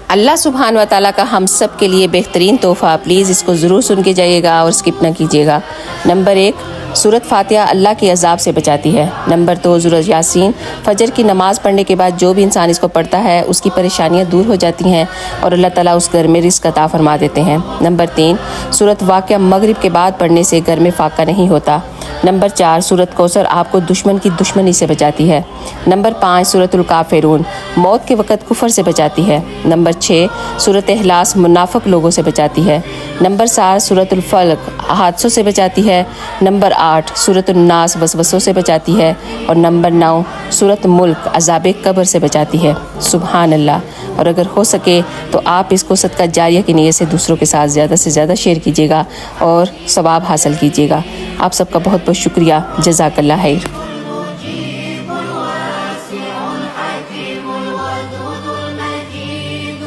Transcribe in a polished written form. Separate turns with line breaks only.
اللہ سبحانہ و تعالیٰ کا ہم سب کے لیے بہترین تحفہ، پلیز اس کو ضرور سن کے جائیے گا اور اسکپ نہ کیجیے گا۔ نمبر 1، سورۃ فاتحہ اللہ کے عذاب سے بچاتی ہے۔ نمبر 2، سورۃ یاسین، فجر کی نماز پڑھنے کے بعد جو بھی انسان اس کو پڑھتا ہے اس کی پریشانیاں دور ہو جاتی ہیں اور اللہ تعالیٰ اس گھر میں رزق عطا فرما دیتے ہیں۔ نمبر 3، سورۃ واقعہ مغرب کے بعد پڑھنے سے گھر میں فاقہ نہیں ہوتا۔ نمبر 4، سورۃ کوثر آپ کو دشمن کی دشمنی سے بچاتی ہے۔ نمبر 5، سورۃ الکافرون موت کے وقت کفر سے بچاتی ہے۔ نمبر 6، سورۃ اخلاص منافق لوگوں سے بچاتی ہے۔ نمبر 7، سورۃ الفلق حادثوں سے بچاتی ہے۔ نمبر 8، سورۃ الناس وسوسوں سے بچاتی ہے۔ اور نمبر 9، سورۃ ملک عذاب قبر سے بچاتی ہے۔ سبحان اللہ۔ اور اگر ہو سکے تو آپ اس کو صدقہ جاریہ کی نیت سے دوسروں کے ساتھ زیادہ سے زیادہ شیئر کیجیے گا اور ثواب حاصل کیجیے گا۔ آپ سب کا بہت بہت شکریہ، جزاک اللہ خیر۔